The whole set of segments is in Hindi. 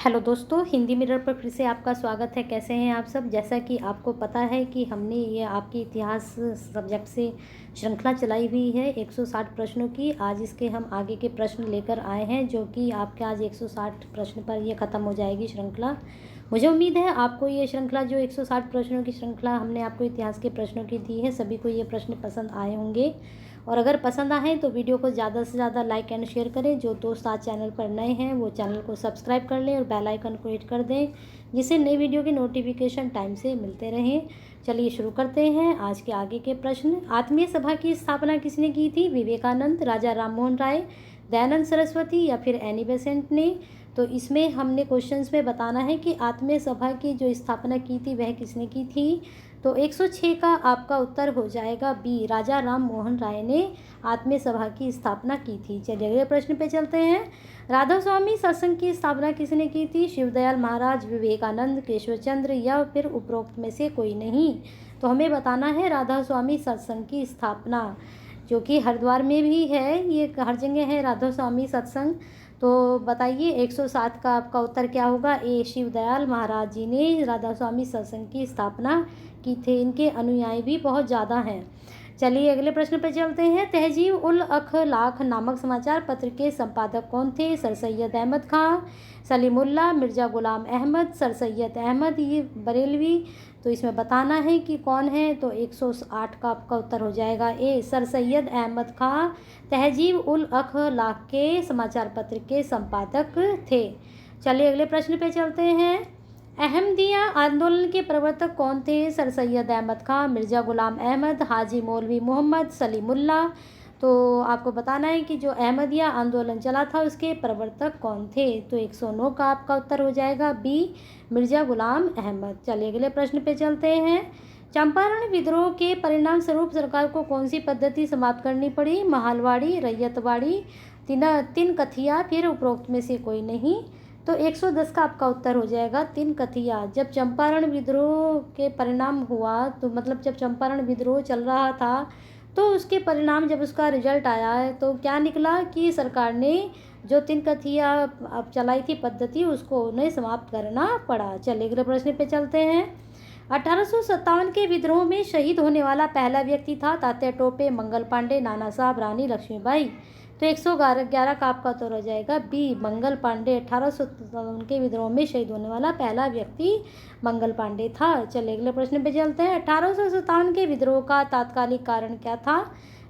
हेलो दोस्तों, हिंदी मिरर पर फिर से आपका स्वागत है। कैसे हैं आप सब। जैसा कि आपको पता है कि हमने ये आपकी इतिहास सब्जेक्ट से श्रृंखला चलाई हुई है 160 प्रश्नों की। आज इसके हम आगे के प्रश्न लेकर आए हैं, जो कि आपके आज 160 प्रश्न पर ये ख़त्म हो जाएगी श्रृंखला। मुझे उम्मीद है आपको ये श्रृंखला, जो 160 प्रश्नों की श्रृंखला हमने आपको इतिहास के प्रश्नों की दी है, सभी को ये प्रश्न पसंद आए होंगे। और अगर पसंद आए तो वीडियो को ज़्यादा से ज़्यादा लाइक एंड शेयर करें। जो दोस्त आज चैनल पर नए हैं वो चैनल को सब्सक्राइब कर लें और बेल आइकन को हिट कर दें, जिससे नई वीडियो की नोटिफिकेशन टाइम से मिलते रहें। चलिए शुरू करते हैं आज के आगे के प्रश्न। आत्मीय सभा की स्थापना किसने की थी? विवेकानंद, राजा राममोहन राय, दयानंद सरस्वती या फिर एनी बेसेंट ने? तो इसमें हमने क्वेश्चंस में बताना है कि आत्मीय सभा की जो स्थापना की थी वह किसने की थी। तो 106 का आपका उत्तर हो जाएगा बी, राजा राम मोहन राय ने आत्मीय सभा की स्थापना की थी। चलिए अगले प्रश्न पे चलते हैं। राधा स्वामी सत्संग की स्थापना किसने की थी? शिवदयाल महाराज, विवेकानंद, केशवचंद्र या फिर उपरोक्त में से कोई नहीं? तो हमें बताना है राधा स्वामी सत्संग की स्थापना, जो कि हरिद्वार में भी है, ये हर जगह है राधा स्वामी सत्संग। तो बताइए 107 का आपका उत्तर क्या होगा? ए, शिवदयाल महाराज जी ने राधा स्वामी सत्संग की स्थापना की थे। इनके अनुयायी भी बहुत ज़्यादा हैं। चलिए अगले प्रश्न पर चलते हैं। तहजीब उल अखलाक नामक समाचार पत्र के संपादक कौन थे? सर सैयद अहमद खां, सलीमुल्लाह, मिर्ज़ा गुलाम अहमद, सर सैयद अहमद ये बरेलवी। तो इसमें बताना है कि कौन है। तो 108 का आपका उत्तर हो जाएगा ए, सर सैयद अहमद खां तहजीब उल अखलाक के समाचार पत्र के संपादक थे। चलिए अगले प्रश्न पे चलते हैं। अहमदिया आंदोलन के प्रवर्तक कौन थे? सर सैयद अहमद खां, मिर्ज़ा गुलाम अहमद, हाजी मौलवी मोहम्मद, सलीमुल्लाह। तो आपको बताना है कि जो अहमदिया आंदोलन चला था उसके प्रवर्तक कौन थे। तो 109 का आपका उत्तर हो जाएगा बी, मिर्ज़ा गुलाम अहमद। चलिए अगले प्रश्न पे चलते हैं। चंपारण विद्रोह के परिणाम स्वरूप सरकार को कौन सी पद्धति समाप्त करनी पड़ी? महालवाड़ी, रैयतवाड़ी, तीन कथिया, फिर उपरोक्त में से कोई नहीं? तो 110 का आपका उत्तर हो जाएगा तीन कथिया। जब चंपारण विद्रोह के परिणाम हुआ, तो मतलब जब चंपारण विद्रोह चल रहा था तो उसके परिणाम, जब उसका रिजल्ट आया है तो क्या निकला कि सरकार ने जो तीन कथिया अब चलाई थी पद्धति, उसको उन्हें समाप्त करना पड़ा। चलिए अगले प्रश्न पे चलते हैं। 1857 के विद्रोह में शहीद होने वाला पहला व्यक्ति था? तात्या टोपे, मंगल पांडे, नाना साहब, रानी लक्ष्मीबाई। तो 111 का आपका उत्तर हो जाएगा बी, मंगल पांडे। 1857 के विद्रोह में शहीद होने वाला पहला व्यक्ति मंगल पांडे था। चलिए अगले प्रश्न पे चलते हैं। 1857 के विद्रोह का तात्कालिक कारण क्या था?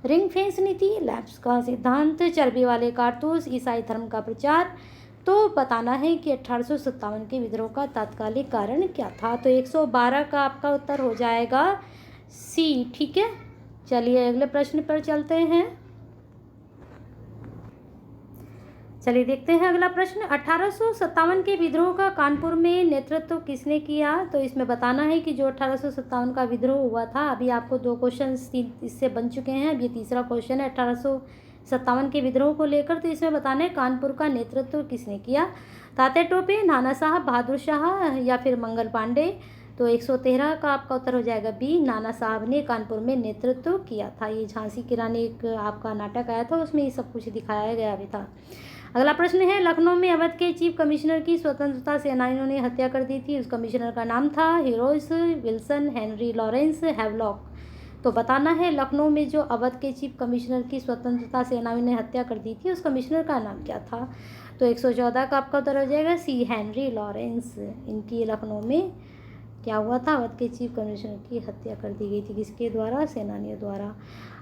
रिंग फेंस नीति, लैप्स का सिद्धांत, चर्बी वाले कारतूस, ईसाई धर्म का प्रचार। तो बताना है कि 1857 के विद्रोह का तात्कालिक कारण क्या था। तो 112 का आपका उत्तर हो जाएगा सी। ठीक है, चलिए अगले प्रश्न पर चलते हैं। चलिए देखते हैं अगला प्रश्न। 1857 के विद्रोह का कानपुर में नेतृत्व किसने किया? तो इसमें बताना है कि जो 1857 का विद्रोह हुआ था, अभी आपको दो क्वेश्चन इससे बन चुके हैं, अब ये तीसरा क्वेश्चन है 1857 के विद्रोह को लेकर। तो इसमें बताना है कानपुर का नेतृत्व किसने किया? तात्या टोपे, नाना साहब, बहादुर शाह या फिर मंगल पांडे। तो 113 का आपका उत्तर हो जाएगा बी, नाना साहब ने कानपुर में नेतृत्व किया था। ये झांसी की रानी एक आपका नाटक आया था, उसमें ये सब कुछ दिखाया गया भी था। अगला प्रश्न है। लखनऊ में अवध के चीफ कमिश्नर की स्वतंत्रता सेनानियों ने हत्या कर दी थी। उस कमिश्नर का नाम था हीरोइस, विल्सन, हेनरी लॉरेंस, हैवलॉक। तो बताना है लखनऊ में जो अवध के चीफ कमिश्नर की स्वतंत्रता सेनानियों ने हत्या कर दी थी, उस कमिश्नर का नाम क्या था? तो 114 का आपका उत्तर हो जाएगा सी, हेनरी लॉरेंस। इनकी लखनऊ में क्या हुआ था? अवध के चीफ कमिश्नर की हत्या कर दी गई थी। किसके द्वारा? सेनानियों द्वारा।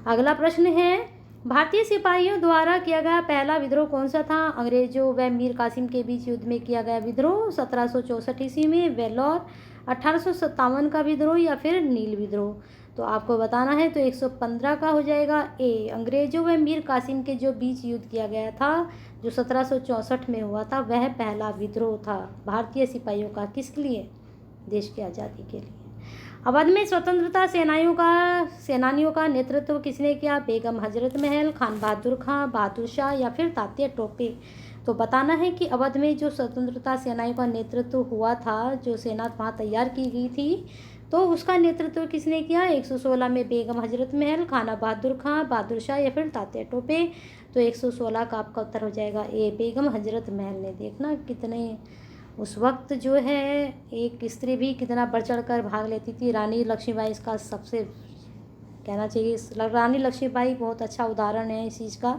अगला प्रश्न है। भारतीय सिपाहियों द्वारा किया गया पहला विद्रोह कौन सा था? अंग्रेजों व मीर कासिम के बीच युद्ध में किया गया विद्रोह 1764 ईस्वी में, वेल्लोर। 1857 का विद्रोह या फिर नील विद्रोह। तो आपको बताना है। तो 115 का हो जाएगा ए, अंग्रेजों व मीर कासिम के जो बीच युद्ध किया गया था, जो 1764 में हुआ था, वह पहला विद्रोह था भारतीय सिपाहियों का। किसके लिए? देश की आज़ादी के लिए। अवध में स्वतंत्रता सेनानियों का नेतृत्व किसने किया? बेगम हजरत महल, खान बहादुर खां, बहादुर शाह या फिर तात्या टोपे। तो बताना है कि अवध में जो स्वतंत्रता सेनानियों का नेतृत्व हुआ था, जो सेना वहाँ तैयार की गई थी, तो उसका नेतृत्व किसने किया? 116 में बेगम हजरत महल, खाना बहादुर खां, बहादुर शाह या फिर तात्या टोपे। तो 116 का आपका उत्तर हो जाएगा ए, बेगम हजरत महल ने। देखना कितने उस वक्त जो है एक स्त्री भी कितना बढ़ चढ़ कर भाग लेती थी। रानी लक्ष्मीबाई इसका सबसे कहना चाहिए, रानी लक्ष्मीबाई बहुत अच्छा उदाहरण है इस चीज़ का।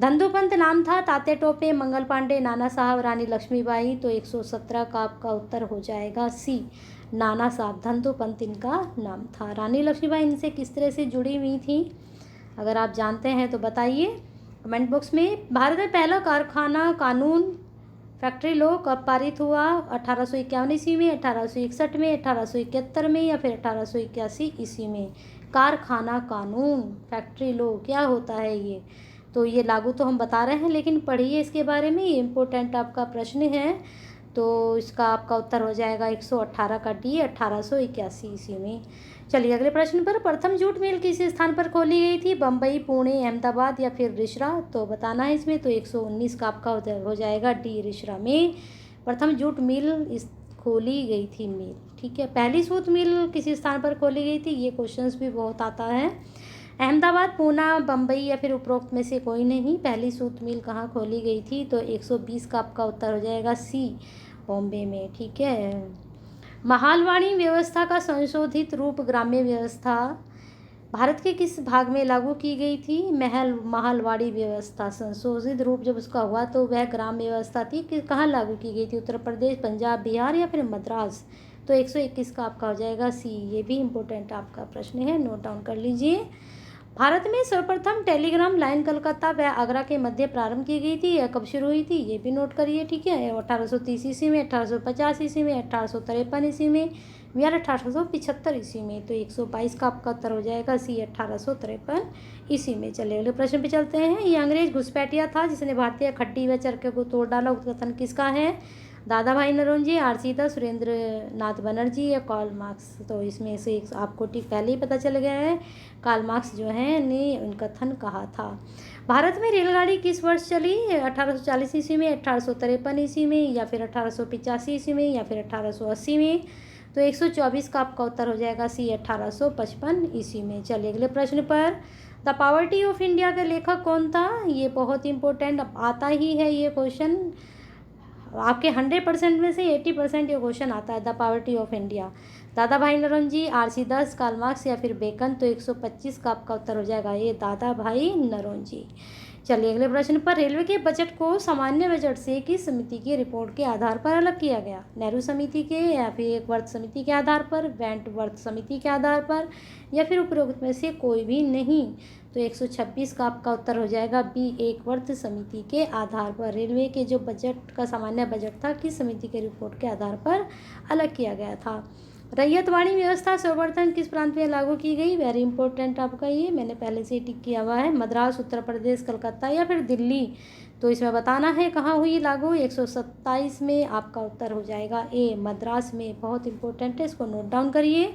धंधुपंत नाम था, तात्या टोपे, मंगल पांडे, नाना साहब, रानी लक्ष्मीबाई। तो 117 का आपका उत्तर हो जाएगा सी, नाना साहब। धंधुपंत इनका नाम था। रानी लक्ष्मीबाई इनसे किस तरह से जुड़ी हुई थी, अगर आप जानते हैं तो बताइए कमेंट बॉक्स में। भारत में पहला कारखाना कानून फैक्ट्री लॉ कब पारित हुआ? 1851 ईस्वी में, 1861 में, 1871 में या फिर 1881 ईस्वी में? कारखाना कानून फैक्ट्री लॉ क्या होता है ये? तो ये लागू तो हम बता रहे हैं, लेकिन पढ़िए इसके बारे में, ये इम्पोर्टेंट आपका प्रश्न है। तो इसका आपका उत्तर हो जाएगा 118 का डी, 1881 ईस्वी में। चलिए अगले प्रश्न पर। प्रथम जूट मिल किस स्थान पर खोली गई थी? बम्बई, पुणे, अहमदाबाद या फिर रिसरा? तो बताना है इसमें। तो 119 का आपका हो जाएगा डी, रिसरा में प्रथम जूट मिल खोली गई थी मिल। ठीक है, पहली सूत मिल किस स्थान पर खोली गई थी? ये क्वेश्चंस भी बहुत आता है। अहमदाबाद, पूना, बम्बई या फिर उपरोक्त में से कोई नहीं। पहली सूत मिल कहाँ खोली गई थी? तो 120 का आपका उत्तर हो जाएगा सी, बॉम्बे में। ठीक है। महालवाड़ी व्यवस्था का संशोधित रूप ग्राम्य व्यवस्था भारत के किस भाग में लागू की गई थी? महालवाड़ी व्यवस्था संशोधित रूप जब उसका हुआ तो वह ग्राम व्यवस्था थी कि कहाँ लागू की गई थी? उत्तर प्रदेश, पंजाब, बिहार या फिर मद्रास? तो 121 का आपका हो जाएगा सी। ये भी इम्पोर्टेंट आपका प्रश्न है, नोट डाउन कर लीजिए। भारत में सर्वप्रथम टेलीग्राम लाइन कलकत्ता व आगरा के मध्य प्रारंभ की गई थी। यह कब शुरू हुई थी? ये भी नोट करिए। ठीक है, 1830 ईस्वी में, 1850 ईस्वी में, 1853 ईस्वी में या 1875 ईस्वी में? तो 122 का आपका उत्तर हो जाएगा सी, 1853 ईस्वी में। चलिए अगले प्रश्न पे चलते हैं। ये अंग्रेज घुसपैठिया था जिसने भारतीय खड्डी व चरखे को तोड़ डाला। कथन किसका है? दादा भाई नौरोजी, आर.सी. दास, सुरेंद्र नाथ बनर्जी या कार्ल मार्क्स? तो इसमें से एक आपको ठीक पहले ही पता चल गया है, कार्ल मार्क्स जो है ने उनका कथन कहा था। भारत में रेलगाड़ी किस वर्ष चली? 1840 ईस्वी में, 1853 ईस्वी में या फिर 1885 ईस्वी में या फिर 1880 में? तो 124 का आपका उत्तर हो जाएगा सी, 1855 ईस्वी में। चलिए अगले प्रश्न पर। द पॉवर्टी ऑफ इंडिया का लेखक कौन था? ये बहुत इंपॉर्टेंट आता ही है ये क्वेश्चन, आपके 100% में से 80% ये क्वेश्चन आता है। द पॉवर्टी ऑफ इंडिया, दादा भाई नौरोजी, आर.सी. दास, कार्ल मार्क्स या फिर बेकन? तो 125 का आपका उत्तर हो जाएगा ये, दादा भाई नौरोजी। चलिए अगले प्रश्न पर। रेलवे के बजट को सामान्य बजट से किस समिति की रिपोर्ट के आधार पर अलग किया गया? नेहरू समिति के या फिर एक वर्थ समिति के आधार पर, वेंट वर्थ समिति के आधार पर या फिर उपरोक्त में से कोई भी नहीं? तो 126 का आपका उत्तर हो जाएगा बी, एक वर्थ समिति के आधार पर। रेलवे के जो बजट का सामान्य बजट था किस समिति के रिपोर्ट के आधार पर अलग किया गया था? रैयतवाड़ी व्यवस्था सर्वप्रथम किस प्रांत में लागू की गई? वेरी इंपॉर्टेंट आपका ये, मैंने पहले से टिक किया हुआ है। मद्रास, उत्तर प्रदेश, कलकत्ता या फिर दिल्ली? तो इसमें बताना है कहाँ हुई लागू। 127 में आपका उत्तर हो जाएगा ए, मद्रास में। बहुत इंपॉर्टेंट है, इसको नोट डाउन करिए।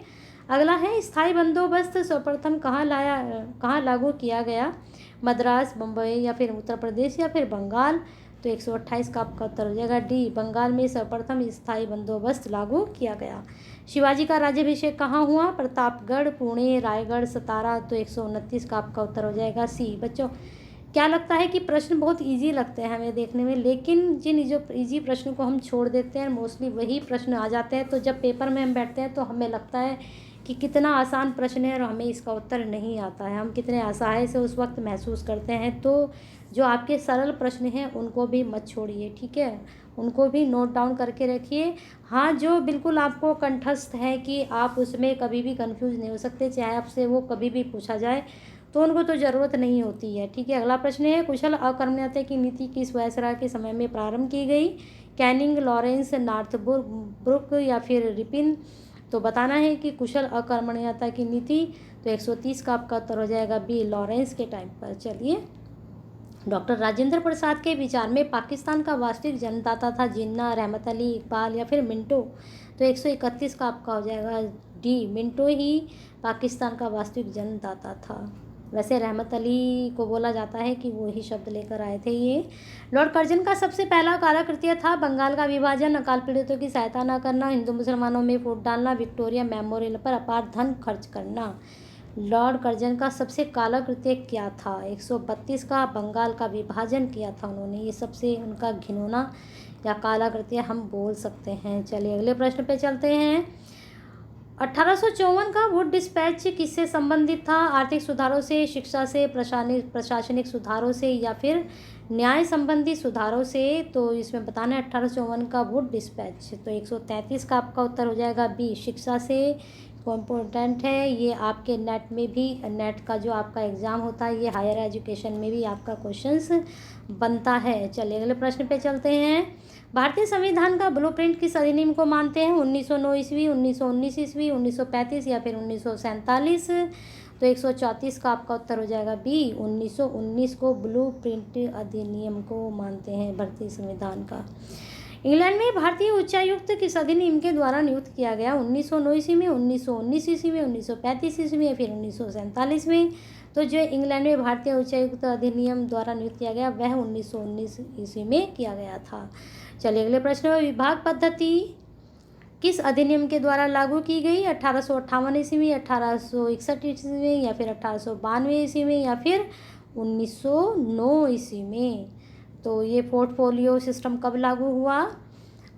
अगला है स्थायी बंदोबस्त सर्वप्रथम कहाँ लागू किया गया? मद्रास, बम्बई या फिर उत्तर प्रदेश या फिर बंगाल? तो 128 का आपका उत्तर हो जाएगा डी, बंगाल में सर्वप्रथम स्थायी बंदोबस्त लागू किया गया। शिवाजी का राज्याभिषेक कहाँ हुआ? प्रतापगढ़, पुणे, रायगढ़, सतारा? तो 129 का आपका उत्तर हो जाएगा सी। बच्चों क्या लगता है कि प्रश्न बहुत इजी लगते हैं हमें देखने में, लेकिन जिन जो इजी प्रश्नों को हम छोड़ देते हैं मोस्टली वही प्रश्न आ जाते हैं। तो जब पेपर में हम बैठते हैं तो हमें लगता है कि कितना आसान प्रश्न है और हमें इसका उत्तर नहीं आता है, हम कितने असहाय से उस वक्त महसूस करते हैं। तो जो आपके सरल प्रश्न हैं उनको भी मत छोड़िए, ठीक है, उनको भी नोट डाउन करके रखिए। हाँ, जो बिल्कुल आपको कंठस्थ है कि आप उसमें कभी भी कंफ्यूज नहीं हो सकते, चाहे आपसे वो कभी भी पूछा जाए, तो उनको तो ज़रूरत नहीं होती है। ठीक है, अगला प्रश्न है कुशल अकर्मण्यता की नीति किस वायसराय के समय में प्रारंभ की गई? कैनिंग, लॉरेंस, नॉर्थब्रुक या फिर रिपिन? तो बताना है कि कुशल अकर्मण्यता की नीति। तो 130 का आपका उत्तर हो जाएगा बी, लॉरेंस के टाइम पर। चलिए, डॉक्टर राजेंद्र प्रसाद के विचार में पाकिस्तान का वास्तविक जन्मदाता था जिन्ना, रहमत अली, इकबाल या फिर मिंटो? तो 131 का आपका हो जाएगा डी, मिंटो ही पाकिस्तान का वास्तविक जन्मदाता था। वैसे रहमत अली को बोला जाता है कि वो ही शब्द लेकर आए थे ये। लॉर्ड कर्जन का सबसे पहला काराकृत्य था बंगाल का विभाजन, अकाल पीड़ितों की सहायता न करना, हिंदू मुसलमानों में फूट डालना, विक्टोरिया मेमोरियल पर अपार धन खर्च करना। लॉर्ड कर्जन का सबसे काला कृत्य क्या था? 132 का, बंगाल का विभाजन किया था उन्होंने, ये सबसे उनका घिनौना या कलाकृतियाँ हम बोल सकते हैं। चलिए अगले प्रश्न पे चलते हैं। 1854 का वुड डिस्पैच किससे संबंधित था? आर्थिक सुधारों से, शिक्षा से, प्रशासनिक सुधारों से या फिर न्याय संबंधी सुधारों से? तो इसमें बताना है 1854 का वुड डिस्पैच। तो 133 का आपका उत्तर हो जाएगा बी, शिक्षा से। को इम्पोर्टेंट है, ये आपके नेट में भी, नेट का जो आपका एग्ज़ाम होता है, ये हायर एजुकेशन में भी आपका क्वेश्चंस बनता है। चलिए अगले प्रश्न पे चलते हैं। भारतीय संविधान का ब्लूप्रिंट किस अधिनियम को मानते हैं? 1909 ईस्वी, 1919 ईस्वी, 1935 या फिर 1947? तो 134 का आपका उत्तर हो जाएगा बी, 1919 को ब्लूप्रिंट अधिनियम को मानते हैं भारतीय संविधान का। इंग्लैंड में भारतीय उच्चायुक्त किस अधिनियम के द्वारा नियुक्त किया गया? 1909 ईस्वी में, 1919 ईस्वी में, 1935 ईस्वी में या फिर 1947 में? तो जो इंग्लैंड में भारतीय उच्चायुक्त अधिनियम द्वारा नियुक्त किया गया वह 1919 ईस्वी में किया गया था। चलिए अगले प्रश्न में, विभाग पद्धति किस अधिनियम के द्वारा लागू की गई? 1858 ईस्वी में, 1861 ईस्वी में या फिर 1892 ईस्वी में या फिर 1909 ईस्वी में? तो ये पोर्टफोलियो सिस्टम कब लागू हुआ?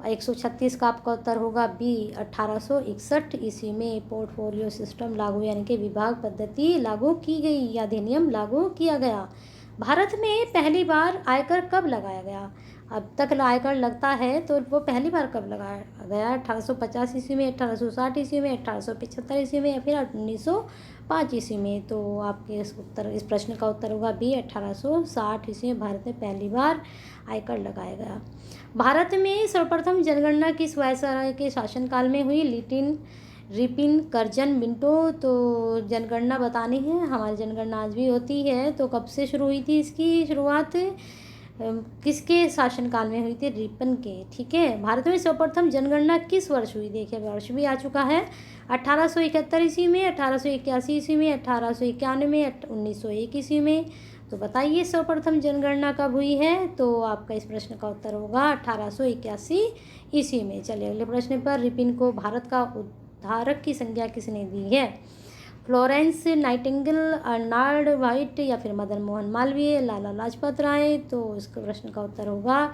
136 का आपका उत्तर होगा बी, 1861 ईस्वी में पोर्टफोलियो सिस्टम लागू, यानी कि विभाग पद्धति लागू की गई या अधिनियम लागू किया गया। भारत में पहली बार आयकर कब लगाया गया? अब तक आयकर लगता है तो वो पहली बार कब लगाया गया? 1850 ईस्वी में, 1860 ईस्वी में, 1875 ईस्वी में या फिर 1905 ईस्वी में? तो आपके इस प्रश्न का उत्तर होगा बी, 1860 ईस्वी में भारत में पहली बार आयकर लगाया गया। भारत में सर्वप्रथम जनगणना किस वायसराय के शासनकाल में हुई? Ripon, Curzon, Minto. तो जनगणना बतानी है, हमारी जनगणना आज भी होती है। तो कब से शुरू हुई थी इसकी शुरुआत? किसके शासनकाल में हुई थी? रिपन के। ठीक है। भारत में सर्वप्रथम जनगणना किस वर्ष हुई? देखिए वर्ष भी आ चुका है, 1871 ईस्वी में, 1881 ईस्वी में, 1891 में, 1901 ईस्वी में। तो बताइए सर्वप्रथम जनगणना कब हुई है? तो आपका इस प्रश्न का उत्तर होगा 1881 ईस्वी में। चलिए अगले प्रश्न पर, रिपिन को भारत का उद्धारक की संज्ञा किसने दी है? फ्लोरेंस नाइटिंगेल, अर्नाल्ड वाइट या फिर मदन मोहन मालवीय, लाला लाजपत राय? तो इसका प्रश्न का उत्तर होगा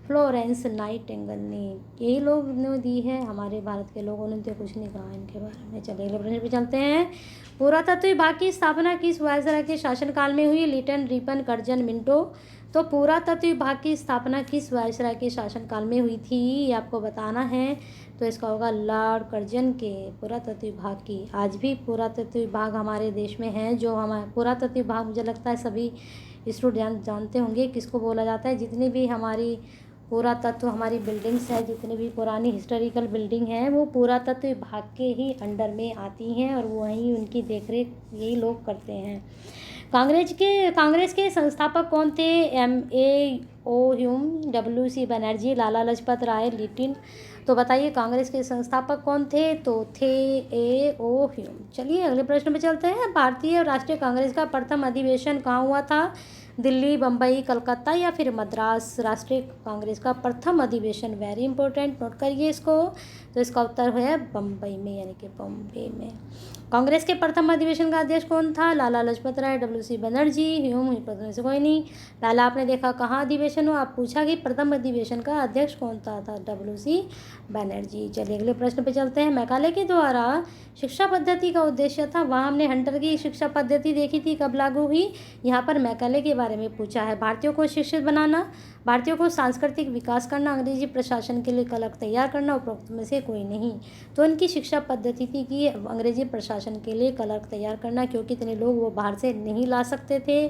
फ्लोरेंस नाइटिंगेल ने, यही लोग ने दी है। हमारे भारत के लोगों ने तो कुछ नहीं कहा इनके बारे में। चलिए अगले प्रश्न पे चलते हैं। पुरातत्व विभाग की स्थापना किस वायसराय के शासनकाल में हुई? Lytton, Ripon, Curzon, Minto. तो पुरातत्व विभाग की स्थापना किस वायसराय के शासनकाल में हुई थी, ये आपको बताना है। तो इसका होगा लॉर्ड कर्जन के पुरातत्व विभाग की। आज भी पुरातत्व विभाग हमारे देश में है। जो हमारे पुरातत्व विभाग, मुझे लगता है सभी स्टूडेंट जानते होंगे किसको बोला जाता है। जितनी भी हमारी पुरातत्व हमारी बिल्डिंग्स है, जितनी भी पुरानी हिस्टोरिकल बिल्डिंग है, वो पुरातत्व विभाग के ही अंडर में आती हैं और वहीं उनकी देखरेख यही लोग करते हैं। कांग्रेस के संस्थापक कौन थे? MAO Hume, WC Banerjee, Lala Lajpat Rai, Latin. तो बताइए कांग्रेस के संस्थापक कौन थे? तो थे AO ह्यूम। चलिए अगले प्रश्न पे चलते हैं। भारतीय राष्ट्रीय कांग्रेस का प्रथम अधिवेशन कहाँ हुआ था? दिल्ली, बम्बई, कलकत्ता या फिर मद्रास? राष्ट्रीय कांग्रेस का प्रथम अधिवेशन, वेरी इंपॉर्टेंट, नोट करिए इसको। तो इसका उत्तर है बम्बई में, यानी कि बॉम्बे में। कांग्रेस के प्रथम अधिवेशन का अध्यक्ष कौन था? Lala Lajpat Rai, WC Banerjee, Hume. प्रथम से कोई नहीं। लाला आपने देखा कहाँ अधिवेशन हो, आप पूछा कि प्रथम अधिवेशन का अध्यक्ष कौन था WC बनर्जी। चलिए अगले प्रश्न पे चलते हैं। मैकाले के द्वारा शिक्षा पद्धति का उद्देश्य था, वहाँ हमने हंटर की शिक्षा पद्धति देखी थी, कब लागू हुई? यहाँ पर मैकाले के बारे में पूछा है। भारतीयों को शिक्षित बनाना, भारतीयों को सांस्कृतिक विकास करना, अंग्रेजी प्रशासन के लिए कलक तैयार करना, उपरोक्त में से कोई नहीं। तो इनकी शिक्षा पद्धति थी कि अंग्रेजी प्रशासन के लिए कलक तैयार करना, क्योंकि इतने लोग वो बाहर से नहीं ला सकते थे।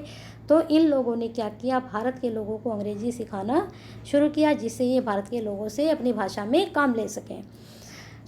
तो इन लोगों ने क्या किया? भारत के लोगों को अंग्रेजी सिखाना शुरू किया, जिससे ये भारत के लोगों से अपनी भाषा में काम ले सकें।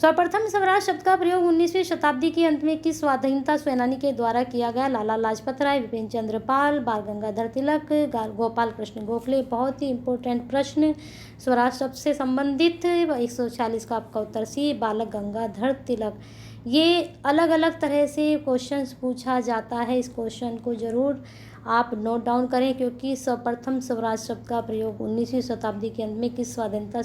सर्वप्रथम स्वराज शब्द का प्रयोग 19वीं शताब्दी के अंत में किस स्वाधीनता सेनानी के द्वारा किया गया? लाला लाजपत राय, विपिन चंद्र पाल, बाल गंगाधर तिलक, गोपाल कृष्ण गोखले। बहुत ही इंपॉर्टेंट प्रश्न स्वराज शब्द से संबंधित। 146 का आपका उत्तर सी, बाल गंगाधर तिलक। ये अलग अलग तरह से क्वेश्चंस पूछा जाता है, इस क्वेश्चन को ज़रूर आप नोट डाउन करें, क्योंकि सर्वप्रथम स्वराज शब्द का प्रयोग 19वीं शताब्दी के अंत में किस स्वाधीनता,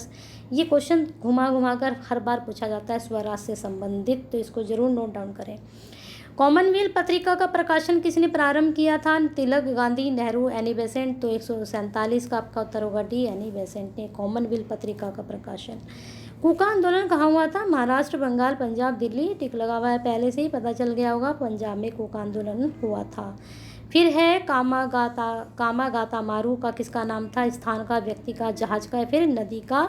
ये क्वेश्चन घुमा घुमा कर हर बार पूछा जाता है स्वराज से संबंधित, तो इसको ज़रूर नोट डाउन करें। कॉमनवेल्थ पत्रिका का प्रकाशन किसने प्रारंभ किया था? तिलक, गांधी, नेहरू, एनी बेसेंट। तो 147 का आपका उत्तर होगा डी, एनी बेसेंट ने कॉमनवेल्थ पत्रिका का प्रकाशन। कूका आंदोलन कहाँ हुआ था? महाराष्ट्र, बंगाल, पंजाब, दिल्ली। टिक लगा हुआ है, पहले से ही पता चल गया होगा, पंजाब में कूका आंदोलन हुआ था। फिर है कामागाता मारू का किसका नाम था? स्थान का, व्यक्ति का, जहाज का, फिर नदी का।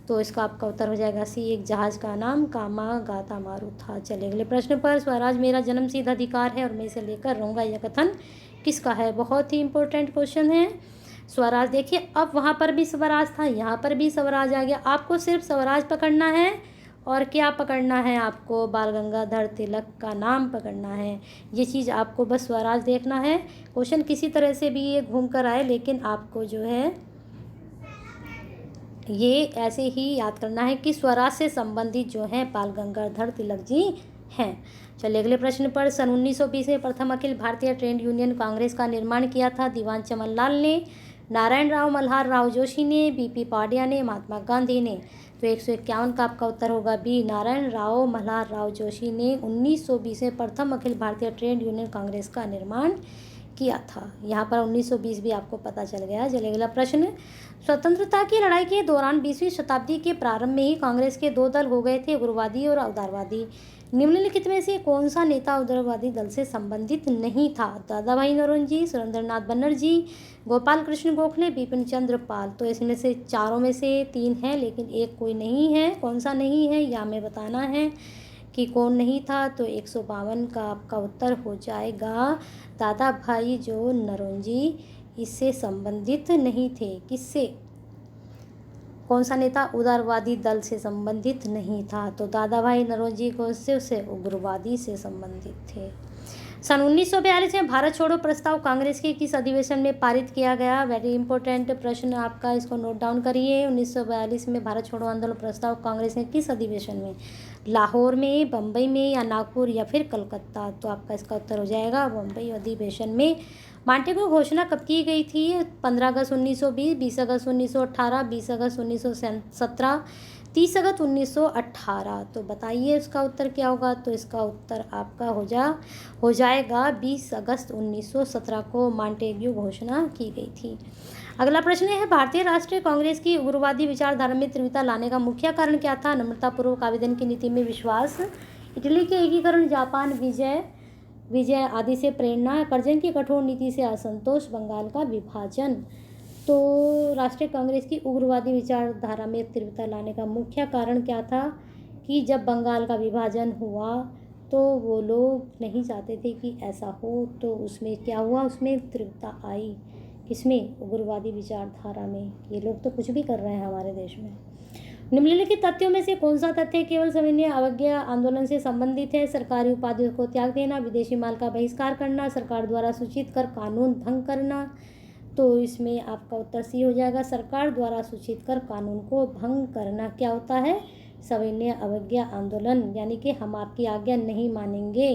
तो इसका आपका उत्तर हो जाएगा सी, एक जहाज का नाम कामागाता मारू था। चलिए अगले प्रश्न पर, स्वराज मेरा जन्मसिद्ध अधिकार है और मैं इसे लेकर रहूँगा, यह कथन किसका है? बहुत ही इंपॉर्टेंट क्वेश्चन है। स्वराज, देखिए अब वहाँ पर भी स्वराज था, यहाँ पर भी स्वराज आ गया। आपको सिर्फ स्वराज पकड़ना है और क्या पकड़ना है? आपको बाल गंगाधर तिलक का नाम पकड़ना है। ये चीज़ आपको बस स्वराज देखना है। क्वेश्चन किसी तरह से भी ये घूम कर आए, लेकिन आपको जो है ये ऐसे ही याद करना है कि स्वराज से संबंधित जो है बाल गंगाधर तिलक जी हैं। चलिए अगले प्रश्न पर, सन 1920 में प्रथम अखिल भारतीय ट्रेड यूनियन कांग्रेस का निर्माण किया था? दीवान चमनलाल ने, नारायण राव मल्हार राव जोशी ने, बीपी पाडिया ने, महात्मा गांधी ने। तो 151 का आपका उत्तर होगा बी, नारायण राव मल्हार राव जोशी ने 1920 में प्रथम अखिल भारतीय ट्रेड यूनियन कांग्रेस का निर्माण किया था। यहाँ पर 1920 भी आपको पता चल गया। चलिए अगला प्रश्न, स्वतंत्रता की लड़ाई के दौरान 20वीं शताब्दी के प्रारंभ में ही कांग्रेस के दो दल हो गए थे, उग्रवादी और उदारवादी। निम्नलिखित में से कौन सा नेता उदारवादी दल से संबंधित नहीं था? दादा भाई नौरोजी, सुरेंद्रनाथ बनर्जी, गोपाल कृष्ण गोखले, बिपिन चंद्र पाल। तो इसमें से चारों में से तीन हैं, लेकिन एक कोई नहीं है। कौन सा नहीं है या हमें बताना है कि कौन नहीं था? तो 152 का आपका उत्तर हो जाएगा दादा भाई जो नौरोजी इससे संबंधित नहीं थे। किससे? कौन सा नेता उदारवादी दल से संबंधित नहीं था? तो दादा भाई नौरोजी को से उग्रवादी से संबंधित थे। सन 1942 में भारत छोड़ो प्रस्ताव कांग्रेस के किस अधिवेशन में पारित किया गया? वेरी इंपॉर्टेंट प्रश्न आपका, इसको नोट डाउन करिए। 1942 में भारत छोड़ो आंदोलन प्रस्ताव कांग्रेस ने किस अधिवेशन में? लाहौर में, बम्बई में, या नागपुर, या फिर कलकत्ता। तो आपका इसका उत्तर हो जाएगा बम्बई अधिवेशन में। मांटेगू घोषणा कब की गई थी? 15 अगस्त 1920, 20 अगस्त 1918, 20 अगस्त 1917, 30 अगस्त 1918। तो बताइए इसका उत्तर क्या होगा? तो इसका उत्तर आपका हो जाएगा 20 अगस्त 1917 को मांटेग्यू घोषणा की गई थी। अगला प्रश्न है, भारतीय राष्ट्रीय कांग्रेस की उग्रवादी विचारधारा में तीव्रता लाने का मुख्य कारण क्या था? नम्रतापूर्वक आवेदन की नीति में विश्वास, इटली के एकीकरण, जापान विजय आदि से प्रेरणा, कर्जन की कठोर नीति से असंतोष, बंगाल का विभाजन। तो राष्ट्रीय कांग्रेस की उग्रवादी विचारधारा में तीव्रता लाने का मुख्य कारण क्या था? कि जब बंगाल का विभाजन हुआ तो वो लोग नहीं चाहते थे कि ऐसा हो, तो उसमें क्या हुआ? उसमें तीव्रता आई। किसमें? उग्रवादी विचारधारा में। ये लोग तो कुछ भी कर रहे हैं हमारे देश में। निम्नलिखित तथ्यों में से कौन सा तथ्य केवल सविनय अवज्ञा आंदोलन से संबंधित है? सरकारी उपाधियों को त्याग देना, विदेशी माल का बहिष्कार करना, सरकार द्वारा सूचित कर कानून भंग करना। तो इसमें आपका उत्तर सी हो जाएगा, सरकार द्वारा सूचित कर कानून को भंग करना क्या होता है? सविनय अवज्ञा आंदोलन, यानी कि हम आपकी आज्ञा नहीं मानेंगे,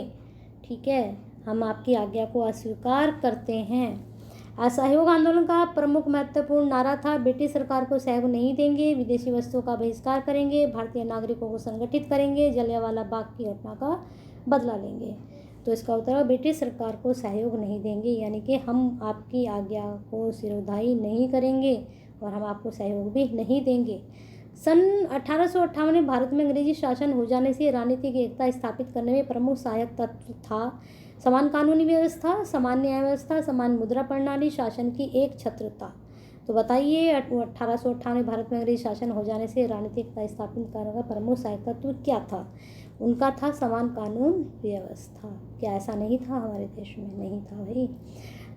ठीक है, हम आपकी आज्ञा को अस्वीकार करते हैं। असहयोग आंदोलन का प्रमुख महत्वपूर्ण नारा था, ब्रिटिश सरकार को सहयोग नहीं देंगे, विदेशी वस्तुओं का बहिष्कार करेंगे, भारतीय नागरिकों को संगठित करेंगे, जलियांवाला बाग की घटना का बदला लेंगे। तो इसका उत्तर है ब्रिटिश सरकार को सहयोग नहीं देंगे, यानी कि हम आपकी आज्ञा को सिरोधाई नहीं करेंगे और हम आपको सहयोग भी नहीं देंगे। सन 1858 में भारत में अंग्रेजी शासन हो जाने से राजनीतिक एकता स्थापित करने में प्रमुख सहायक तत्व था समान कानूनी व्यवस्था, समान न्याय व्यवस्था, समान मुद्रा प्रणाली, शासन की एक छत्रता। तो बताइए 1858 में भारत में अंग्रेजी शासन हो जाने से राजनीतिक एकता स्थापित करने का प्रमुख सहायक तत्व क्या था? उनका था समान कानून व्यवस्था। क्या ऐसा नहीं था हमारे देश में? नहीं था भाई।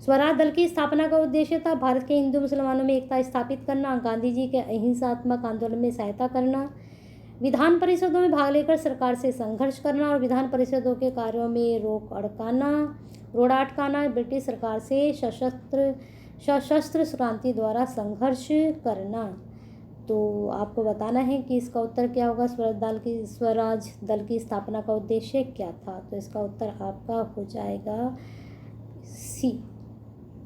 स्वराज दल की स्थापना का उद्देश्य था भारत के हिंदू मुसलमानों में एकता स्थापित करना, गांधी जी के अहिंसात्मक आंदोलन में सहायता करना, विधान परिषदों में भाग लेकर सरकार से संघर्ष करना और विधान परिषदों के कार्यों में रोड़ा अटकाना, ब्रिटिश सरकार से सशस्त्र क्रांति द्वारा संघर्ष करना। तो आपको बताना है कि इसका उत्तर क्या होगा? स्वराज दल की स्थापना का उद्देश्य क्या था? तो इसका उत्तर आपका हो जाएगा सी,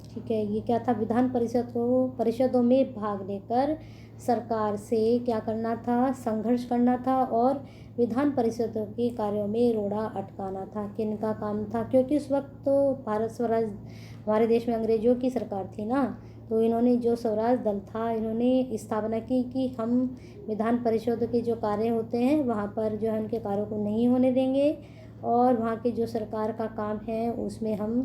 ठीक है। ये क्या था? विधान परिषदों में भाग लेकर सरकार से क्या करना था, संघर्ष करना था और विधान परिषदों के कार्यों में रोड़ा अटकाना था। किनका काम था? क्योंकि उस वक्त तो भारत स्वराज हमारे देश में अंग्रेजों की सरकार थी ना, तो इन्होंने जो स्वराज दल था, इन्होंने स्थापना की कि हम विधान परिषद के जो कार्य होते हैं वहाँ पर जो है उनके कार्यों को नहीं होने देंगे और वहाँ के जो सरकार का काम है उसमें हम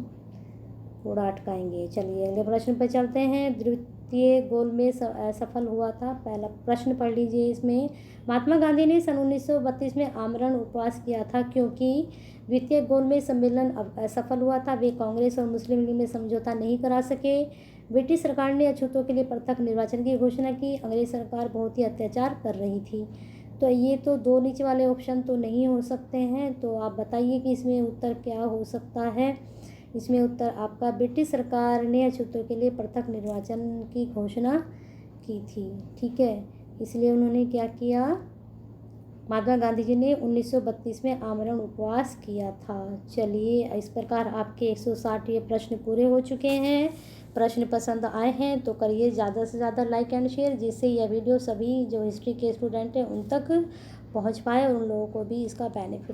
थोड़ा अटकाएंगे। चलिए अगले प्रश्न पर चलते हैं। द्वितीय गोल में सफल हुआ था। पहला प्रश्न पढ़ लीजिए इसमें। महात्मा गांधी ने सन 1932 में आमरण उपवास किया था क्योंकि द्वितीय गोल में सम्मेलन असफल हुआ था। वे कांग्रेस और मुस्लिम लीग में समझौता नहीं करा सके। ब्रिटिश सरकार ने अछूतों के लिए पृथक निर्वाचन की घोषणा की। अंग्रेज सरकार बहुत ही अत्याचार कर रही थी। तो ये तो दो नीचे वाले ऑप्शन तो नहीं हो सकते हैं, तो आप बताइए कि इसमें उत्तर क्या हो सकता है। इसमें उत्तर आपका ब्रिटिश सरकार ने अछूतों के लिए पृथक निर्वाचन की घोषणा की थी। ठीक है, इसलिए उन्होंने क्या किया, महात्मा गांधी जी ने 1932 में आमरण उपवास किया था। चलिए इस प्रकार आपके 160 ये प्रश्न पूरे हो चुके हैं। प्रश्न पसंद आए हैं तो करिए ज़्यादा से ज़्यादा लाइक एंड शेयर, जिससे यह वीडियो सभी जो हिस्ट्री के स्टूडेंट हैं उन तक पहुंच पाए और उन लोगों को भी इसका बेनिफिट